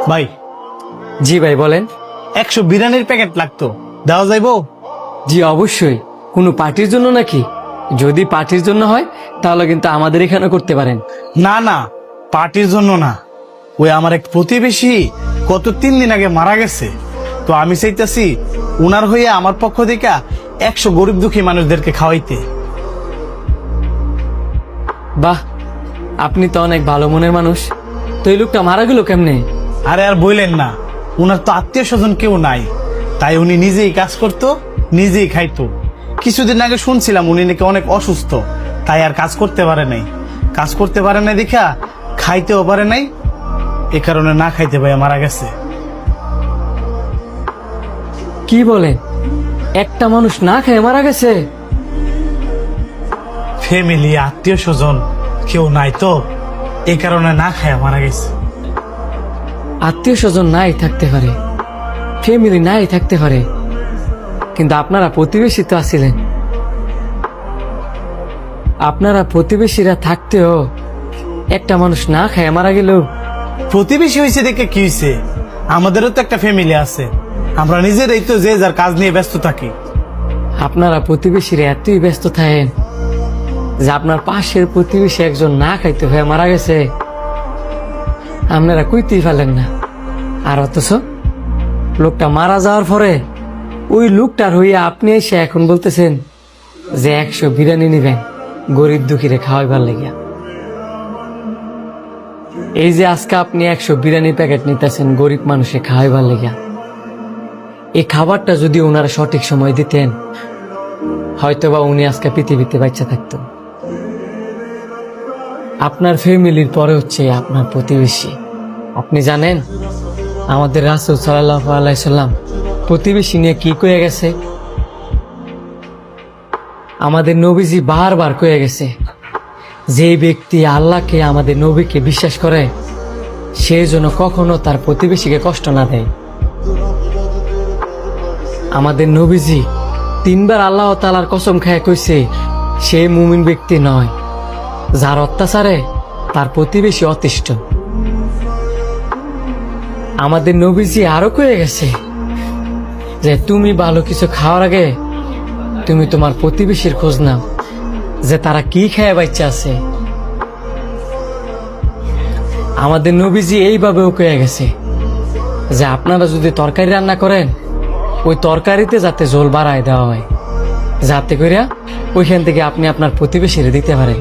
ভাই জি ভাই বলেন। 100 বিরিয়ানির প্যাকেট লাগতো, দেওয়া যাইবো? জি অবশ্যই। কোনো পার্টির জন্য নাকি? যদি পার্টির জন্য হয় তাহলে কিন্তু আমাদের এখানে করতে পারেন। না না, পার্টির জন্য না। ওই আমার এক প্রতিবেশী গত 3 দিন আগে মারা গেছে। তো আমি চাইতেছি উনার হইয়া আমার পক্ষ থেকে 100 গরিব দুঃখী মানুষদেরকে খাওয়াইতে। বাহ, আপনি তো অনেক ভালো মনের মানুষ। তো এই লোকটা মারা গেল কেমনে? আরে আর বললেন না, উনার তো আত্মীয় স্বজন কেউ নাই, তাই উনি নিজেই কাজ করতো, নিজেই খাইতো। কিছুদিন আগে শুনছিলাম উনি নাকি অনেক অসুস্থ, তাই আর কাজ করতে পারে নাই। কাজ করতে পারে নাই দেখা খাইতেও পারে নাই, এ কারণে না খাইতে পারে মারা গেছে। কি বলেন? একটা মানুষ না খেয়ে মারা গেছে? ফ্যামিলি আত্মীয় স্বজন কেউ নাই তো, এই কারণে না খায় মারা গেছে। আত্মীয় স্বজন নাই থাকতে পারে, ফ্যামিলি নাই থাকতে পারে, কিন্তু আপনারা প্রতিবেশী তো আছিলেন। আপনারা প্রতিবেশীরা থাকতেও একটা মানুষ না খায় মারা গেল। প্রতিবেশী হয়েছে দেখে কি হয়েছে, আমাদেরও তো একটা ফ্যামিলি আছে। আমরা নিজেরাই তো যে যার কাজ নিয়ে ব্যস্ত থাকি। আপনারা প্রতিবেশীরা এতই ব্যস্ত থাকেন যে আপনার পাশের প্রতিবেশী একজন না খাইতে হয়ে মারা গেছে, আপনারা কইতেই পারলেন না। আর অথচ লোকটা মারা যাওয়ার পরে ওই লোকটার হইয়া আপনি এসে এখন বলতেছেন যে 100 বিরিয়ানি নিবেন গরিব দুঃখীরে খাওয়াইবার লেগিয়া। এই যে আজকে আপনি 100 বিরিয়ানি প্যাকেট নিতেছেন গরিব মানুষে খাওয়াইবার লেগিয়া, এই খাবারটা যদি ওনারা সঠিক সময় দিতেন হয়তোবা উনি আজকে পৃথিবীতে বাচ্চা থাকতো। আপনার ফ্যামিলির পরে হচ্ছে আপনার প্রতিবেশী। আপনি জানেন আমাদের রাসূল সাল্লাল্লাহু আলাইহি সাল্লাম প্রতিবেশী নিয়ে কি কয়ে গেছে? আমাদের নবীজি বারবার কয়ে গেছে, যে ব্যক্তি আল্লাহকে আমাদের নবীকে বিশ্বাস করে সে যেন কখনো তার প্রতিবেশীকে কষ্ট না দেয়। আমাদের নবীজি 3 বার আল্লাহ তাআলার কসম খায় কইছে সে মুমিন ব্যক্তি নয় যার অত্যাচারে তার প্রতিবেশী অতিষ্ঠ। আমাদের নবীজি আরো কয়ে গেছে যে তুমি ভালো কিছু খাওয়ার আগে তুমি তোমার প্রতিবেশীর খোঁজ নাও যে তারা কি খেয়ে বাচ্চা আছে। আমাদের নবীজি এইভাবেও কয়ে গেছে যে আপনারা যদি তরকারি রান্না করেন ওই তরকারিতে যাতে ঝোল বাড়ায় দেওয়া হয়, যাতে করে ওইখান থেকে আপনি আপনার প্রতিবেশীরে দিতে পারেন।